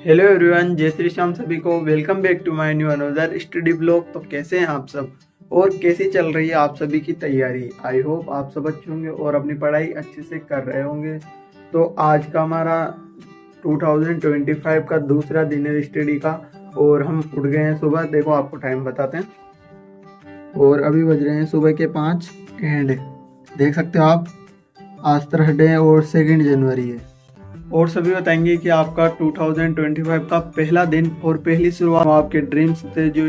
Hello everyone, जय श्री श्याम सभी को। Welcome back to my new another study blog. तो कैसे हैं आप सब और कैसी चल रही है आप सभी की तैयारी। आई होप आप सब अच्छे होंगे और अपनी पढ़ाई अच्छे से कर रहे होंगे। तो आज का हमारा 2025 का दूसरा दिन है स्टडी का और हम उठ गए हैं सुबह। देखो आपको टाइम बताते हैं और अभी बज रहे हैं सुबह के 5 एंड देख सकते हो आप आज थर्सडे है और 2 जनवरी है। और सभी बताएंगे कि आपका 2025 का पहला दिन और पहली शुरुआत आपके ड्रीम्स थे, जो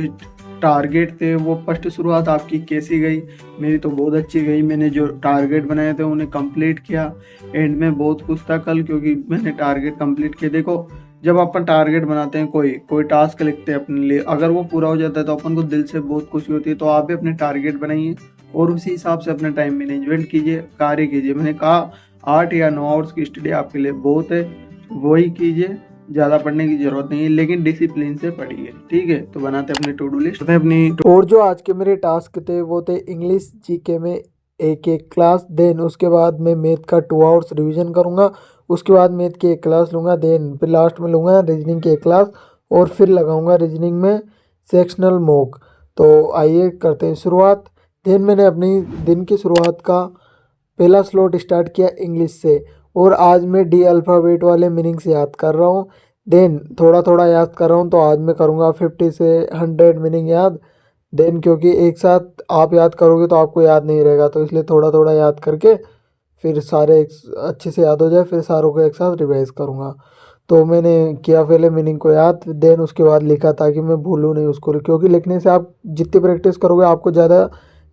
टारगेट थे, वो फर्स्ट शुरुआत आपकी कैसी गई। मेरी तो बहुत अच्छी गई। मैंने जो टारगेट बनाए थे उन्हें कंप्लीट किया। एंड में बहुत खुश था कल, क्योंकि मैंने टारगेट कंप्लीट किया। देखो, जब अपन टारगेट बनाते हैं, कोई टास्क लिखते हैं अपने लिए, अगर वो पूरा हो जाता है तो अपन को दिल से बहुत खुशी होती है। तो आप भी अपने टारगेट बनाइए और उसी हिसाब से अपना टाइम मैनेजमेंट कीजिए, कार्य कीजिए। मैंने कहा 8 या 9 आवर्स की स्टडी आपके लिए बहुत है, वही कीजिए। ज़्यादा पढ़ने की जरूरत नहीं है, लेकिन डिसिप्लिन से पढ़िए, ठीक है। तो बनाते अपनी टू डू लिस्ट अपनी। और जो आज के मेरे टास्क थे वो थे इंग्लिश जीके में एक क्लास, देन उसके बाद मैं मैथ का 2 आवर्स रिवीजन करूँगा, उसके बाद मैथ की एक क्लास लूँगा, देन फिर लास्ट में लूँगा रीजनिंग की एक क्लास और फिर लगाऊँगा रीजनिंग में सेक्शनल मॉक। तो आइए करते हैं शुरुआत। देन मैंने अपनी दिन की शुरुआत का पहला स्लॉट स्टार्ट किया इंग्लिश से और आज मैं डी अल्फ़ाबेट वाले मीनिंग्स याद कर रहा हूँ। देन थोड़ा थोड़ा याद कर रहा हूँ, तो आज मैं करूँगा 50 से 100 मीनिंग याद। देन क्योंकि एक साथ आप याद करोगे तो आपको याद नहीं रहेगा, तो इसलिए थोड़ा थोड़ा याद करके फिर सारे अच्छे से याद हो जाए, फिर सारों को एक साथ रिवाइज करूँगा। तो मैंने किया पहले मीनिंग को याद, देन उसके बाद लिखा ताकि मैं भूलूँ नहीं उसको, क्योंकि लिखने से आप जितनी प्रैक्टिस करोगे आपको ज़्यादा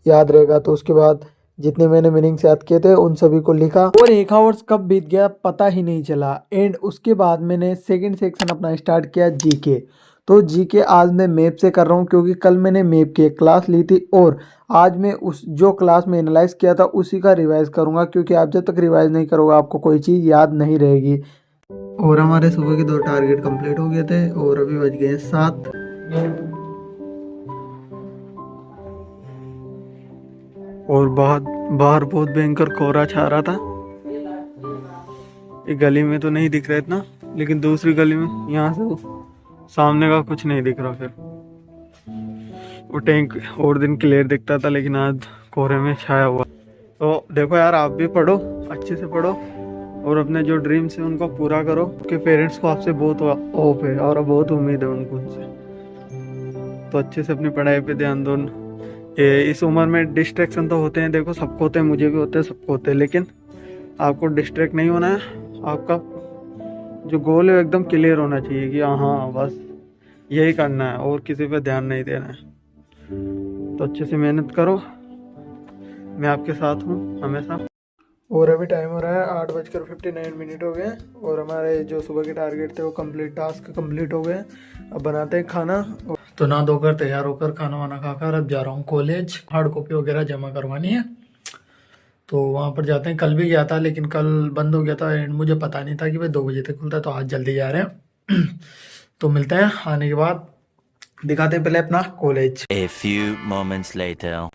याद रहेगा। तो उसके बाद जितने मैंने मीनिंग्स याद किए थे उन सभी को लिखा और 1 आवर्स कब बीत गया पता ही नहीं चला। एंड उसके बाद मैंने सेकंड सेक्शन अपना स्टार्ट किया जीके। तो जीके आज मैं मैप से कर रहा हूँ, क्योंकि कल मैंने मैप की एक क्लास ली थी और आज मैं उस जो क्लास में एनालाइज किया था उसी का रिवाइज करूँगा, क्योंकि आप जब तक रिवाइज नहीं करोगे आपको कोई चीज़ याद नहीं रहेगी। और हमारे सुबह के 2 टारगेट कंप्लीट हो गए थे और अभी बज गए 7 और बाहर बहुत भयंकर कोहरा छा रहा था। एक गली में तो नहीं दिख रहा इतना, लेकिन दूसरी गली में यहाँ से सामने का कुछ नहीं दिख रहा। फिर वो टैंक और दिन क्लियर दिखता था, लेकिन आज कोहरे में छाया हुआ। तो देखो यार, आप भी पढ़ो, अच्छे से पढ़ो और अपने जो ड्रीम्स है उनको पूरा करो। क्योंकि पेरेंट्स को आपसे बहुत होप है और बहुत उम्मीद है उनको उनसे। तो अच्छे से अपनी पढ़ाई पे ध्यान दो। इस उम्र में डिस्ट्रैक्शन तो होते हैं, देखो सबको होते हैं, मुझे भी होते हैं, सबको होते हैं, लेकिन आपको डिस्ट्रैक्ट नहीं होना है। आपका जो गोल है एकदम क्लियर होना चाहिए कि हाँ बस यही करना है और किसी पे ध्यान नहीं देना है। तो अच्छे से मेहनत करो, मैं आपके साथ हूँ हमेशा। और अभी टाइम हो रहा है 8:59 हो गए और हमारे जो सुबह के टारगेट थे वो टास्क कंप्लीट हो गए। अब बनाते हैं खाना। तो नहा धोकर तैयार होकर खाना वाना खाकर अब जा रहा हूँ कॉलेज। हार्ड कॉपी वगैरह जमा करवानी है, तो वहाँ पर जाते हैं। कल भी गया था लेकिन कल बंद हो गया था एंड मुझे पता नहीं था कि भाई 2 बजे तक खुलता है, तो आज जल्दी जा रहे हैं। तो मिलते हैं आने के बाद, दिखाते हैं पहले अपना college. A few moments later.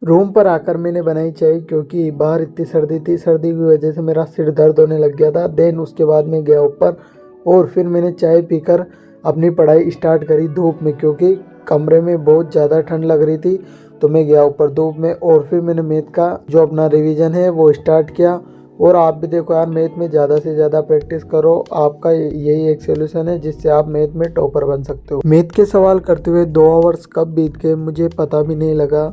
Room पर आकर मैंने बनाई चाय, क्योंकि बाहर इतनी सर्दी थी, सर्दी की वजह से मेरा सिर दर्द होने लग गया था। देन उसके बाद मैं गया ऊपर और फिर मैंने चाय पीकर अपनी पढ़ाई स्टार्ट करी धूप में, क्योंकि कमरे में बहुत ज़्यादा ठंड लग रही थी। तो मैं गया ऊपर धूप में और फिर मैंने मैथ का जो अपना रिवीजन है वो स्टार्ट किया। और आप भी देखो यार, मैथ में ज़्यादा से ज़्यादा प्रैक्टिस करो, आपका यही एक सोल्यूशन है जिससे आप मैथ में टॉपर बन सकते हो। मैथ के सवाल करते हुए 2 आवर्स कब बीत गए मुझे पता भी नहीं लगा।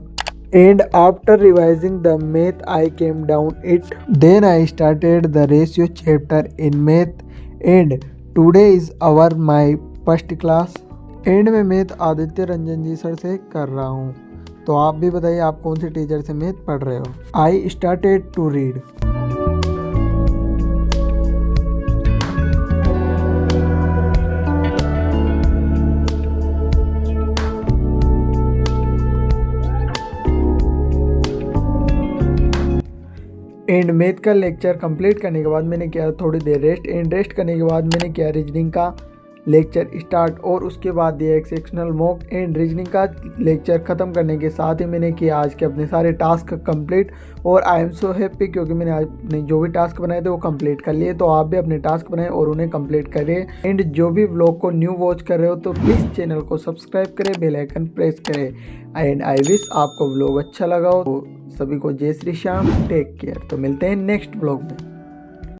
And after revising the math, I came down it. Then I started the ratio chapter in math, and today is my first class. And में मैथ आदित्य रंजन जी सर से कर रहा हूँ। तो आप भी बताइए आप कौन से टीचर से मैथ पढ़ रहे हो। I started to read. And math का लेक्चर कंप्लीट करने के बाद मैंने किया थोड़ी देर रेस्ट। एंड रेस्ट करने के बाद मैंने किया रीजनिंग का लेक्चर स्टार्ट और उसके बाद दिया एक सेक्शनल मॉक। एंड रीजनिंग का लेक्चर ख़त्म करने के साथ ही मैंने किया आज के अपने सारे टास्क कंप्लीट। और आई एम सो हैप्पी क्योंकि मैंने आज अपने जो भी टास्क बनाए थे वो कंप्लीट कर लिए। तो आप भी अपने टास्क बनाएं और उन्हें कंप्लीट करें। एंड जो भी व्लॉग को न्यू वॉच कर रहे हो तो प्लीज़ चैनल को सब्सक्राइब करें, बेल आइकन प्रेस करें। एंड आई विश आपको व्लॉग अच्छा लगा हो। तो सभी को जय श्री श्याम, टेक केयर। तो मिलते हैं नेक्स्ट व्लॉग में।